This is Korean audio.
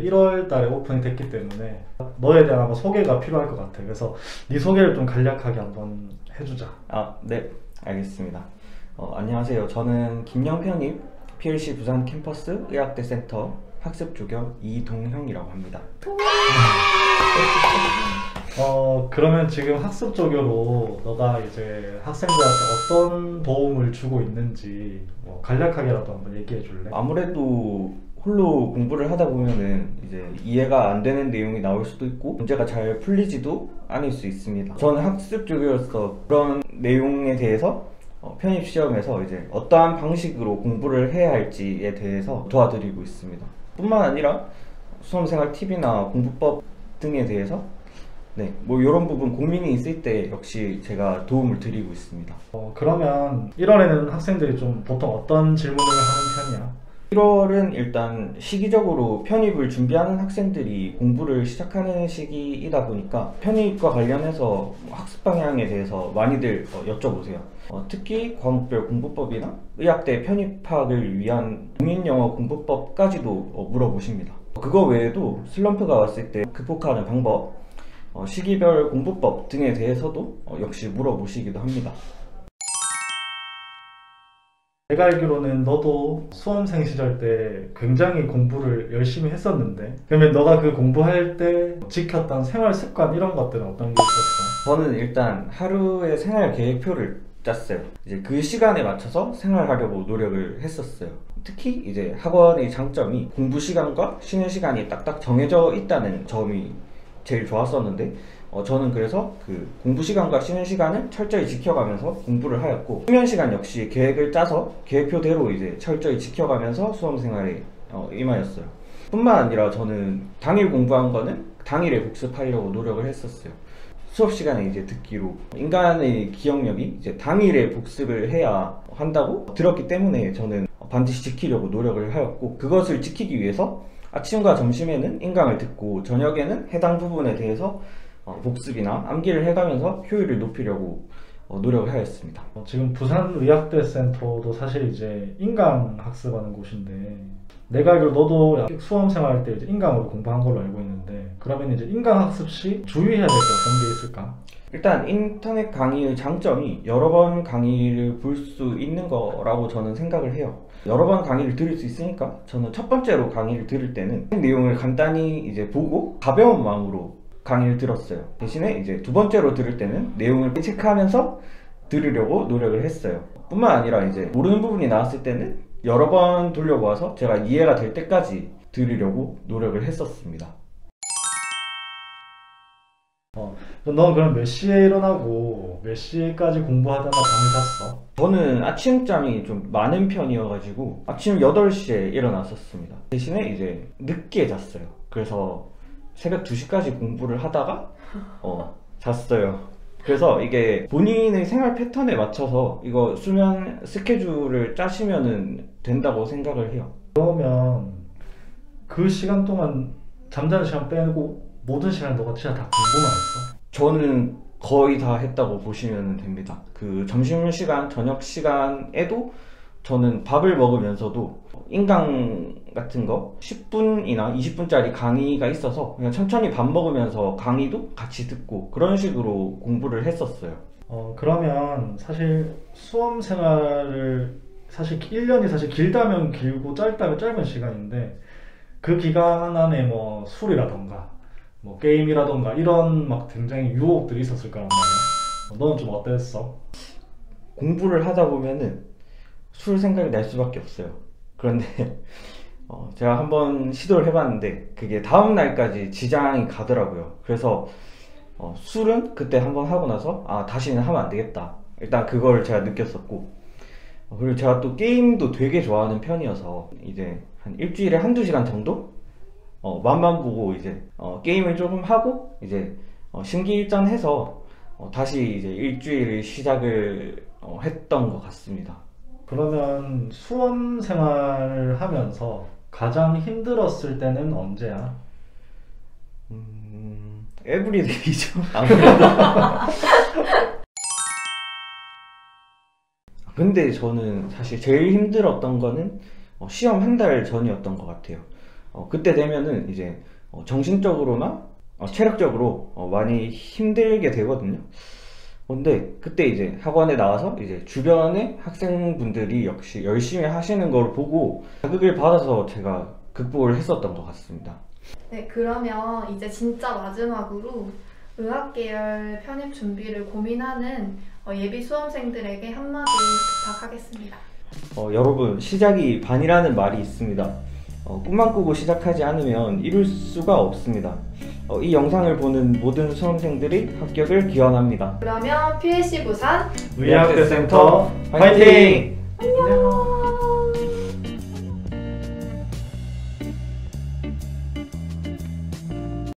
이제 1월 달에 오픈이 됐기 때문에 너에 대한 아마 소개가 필요할 것 같아. 그래서 네 소개를 좀 간략하게 한번 해주자. 네, 알겠습니다. 안녕하세요. 저는 김영편입 PLC 부산 캠퍼스 의학대 센터 학습조교 이동형이라고 합니다. 그러면 지금 학습조교로 너가 이제 학생들한테 어떤 도움을 주고 있는지 간략하게라도 한번 얘기해 줄래? 아무래도 홀로 공부를 하다 보면은 이제 이해가 안 되는 내용이 나올 수도 있고 문제가 잘 풀리지도 않을 수 있습니다. 저는 학습조교로서 그런 내용에 대해서 편입 시험에서 이제 어떠한 방식으로 공부를 해야 할지에 대해서 도와드리고 있습니다. 뿐만 아니라 수험생활 팁이나 공부법 등에 대해서 뭐 이런 부분 고민이 있을 때 역시 제가 도움을 드리고 있습니다. 그러면 1월에는 학생들이 좀 보통 어떤 질문을 하는 편이야? 1월은 일단 시기적으로 편입을 준비하는 학생들이 공부를 시작하는 시기이다 보니까 편입과 관련해서 학습 방향에 대해서 많이들 여쭤보세요. 특히 과목별 공부법이나 의학대 편입학을 위한 공인영어 공부법까지도 물어보십니다. 그거 외에도 슬럼프가 왔을 때 극복하는 방법, 시기별 공부법 등에 대해서도 역시 물어보시기도 합니다. 내가 알기로는 너도 수험생 시절 때 굉장히 공부를 열심히 했었는데, 그러면 너가 그 공부할 때 지켰던 생활 습관 이런 것들은 어떤 게 있었어? 저는 일단 하루의 생활 계획표를 짰어요. 이제 그 시간에 맞춰서 생활하려고 노력을 했었어요. 특히 이제 학원의 장점이 공부 시간과 쉬는 시간이 딱딱 정해져 있다는 점이 제일 좋았었는데, 저는 그래서 그 공부 시간과 쉬는 시간을 철저히 지켜가면서 공부를 하였고, 수면 시간 역시 계획을 짜서 계획표대로 이제 철저히 지켜가면서 수험 생활에 임하였어요. 뿐만 아니라 저는 당일 공부한 거는 당일에 복습하려고 노력을 했었어요. 수업 시간에 이제 듣기로 인간의 기억력이 이제 당일에 복습을 해야 한다고 들었기 때문에 저는 반드시 지키려고 노력을 하였고, 그것을 지키기 위해서 아침과 점심에는 인강을 듣고 저녁에는 해당 부분에 대해서 복습이나 암기를 해가면서 효율을 높이려고 노력을 하였습니다. 지금 부산의학대 센터도 사실 이제 인강 학습하는 곳인데, 내가 알기로 너도 수험 생활 때 이제 인강으로 공부한 걸로 알고 있는데, 그러면 이제 인강 학습 시 주의해야 될 게 어떤 게 있을까? 일단 인터넷 강의의 장점이 여러 번 강의를 볼 수 있는 거라고 저는 생각을 해요. 여러 번 강의를 들을 수 있으니까 저는 첫 번째로 강의를 들을 때는 내용을 간단히 이제 보고 가벼운 마음으로 강의를 들었어요. 대신에 이제 두 번째로 들을 때는 내용을 체크하면서 들으려고 노력을 했어요. 뿐만 아니라 이제 모르는 부분이 나왔을 때는 여러 번 돌려보아서 제가 이해가 될 때까지 들으려고 노력을 했었습니다. 넌 그럼 몇 시에 일어나고 몇 시까지 공부하다가 잠을 잤어? 저는 아침잠이 좀 많은 편이어가지고 아침 8시에 일어났었습니다. 대신에 이제 늦게 잤어요. 그래서 새벽 2시까지 공부를 하다가 잤어요. 그래서 이게 본인의 생활 패턴에 맞춰서 이거 수면 스케줄을 짜시면 된다고 생각을 해요. 그러면 그 시간 동안 잠자는 시간 빼고 모든 시간 너가 진짜 다 공부만 했어? 저는 거의 다 했다고 보시면 됩니다. 그 점심시간, 저녁시간에도 저는 밥을 먹으면서도 인강 같은 거 10분이나 20분짜리 강의가 있어서 그냥 천천히 밥 먹으면서 강의도 같이 듣고 그런 식으로 공부를 했었어요. 그러면 사실 수험 생활을 사실 1년이 사실 길다면 길고 짧다면 짧은 시간인데, 그 기간 안에 뭐 술이라던가 뭐 게임이라던가 이런 막 굉장히 유혹들이 있었을 거란 말이야. 너는 좀 어땠어? 공부를 하다 보면은 술 생각이 날 수밖에 없어요. 그런데 제가 한번 시도를 해봤는데 그게 다음 날까지 지장이 가더라고요. 그래서 술은 그때 한번 하고 나서 다시는 하면 안 되겠다, 일단 그걸 제가 느꼈었고, 그리고 제가 또 게임도 되게 좋아하는 편이어서 이제 한 일주일에 한두 시간 정도 맛만 보고 이제 게임을 조금 하고 이제 심기일전해서 다시 이제 일주일을 시작을 했던 것 같습니다. 그러면 수험 생활을 하면서 가장 힘들었을 때는 언제야? 에브리데이죠. 아무래도. 근데 저는 사실 제일 힘들었던 거는 시험 한 달 전이었던 것 같아요. 그때 되면은 이제 정신적으로나 체력적으로 많이 힘들게 되거든요. 근데 그때 이제 학원에 나와서 이제 주변의 학생분들이 역시 열심히 하시는 걸 보고 자극을 받아서 제가 극복을 했었던 것 같습니다. 네, 그러면 이제 진짜 마지막으로 의학 계열 편입 준비를 고민하는 예비 수험생들에게 한마디 부탁하겠습니다. 여러분, 시작이 반이라는 말이 있습니다. 꿈만 꾸고 시작하지 않으면 이룰 수가 없습니다. 이 영상을 보는 모든 수험생들이 합격을 기원합니다. 그러면 PLC 부산 의학대센터 화이팅! 안녕!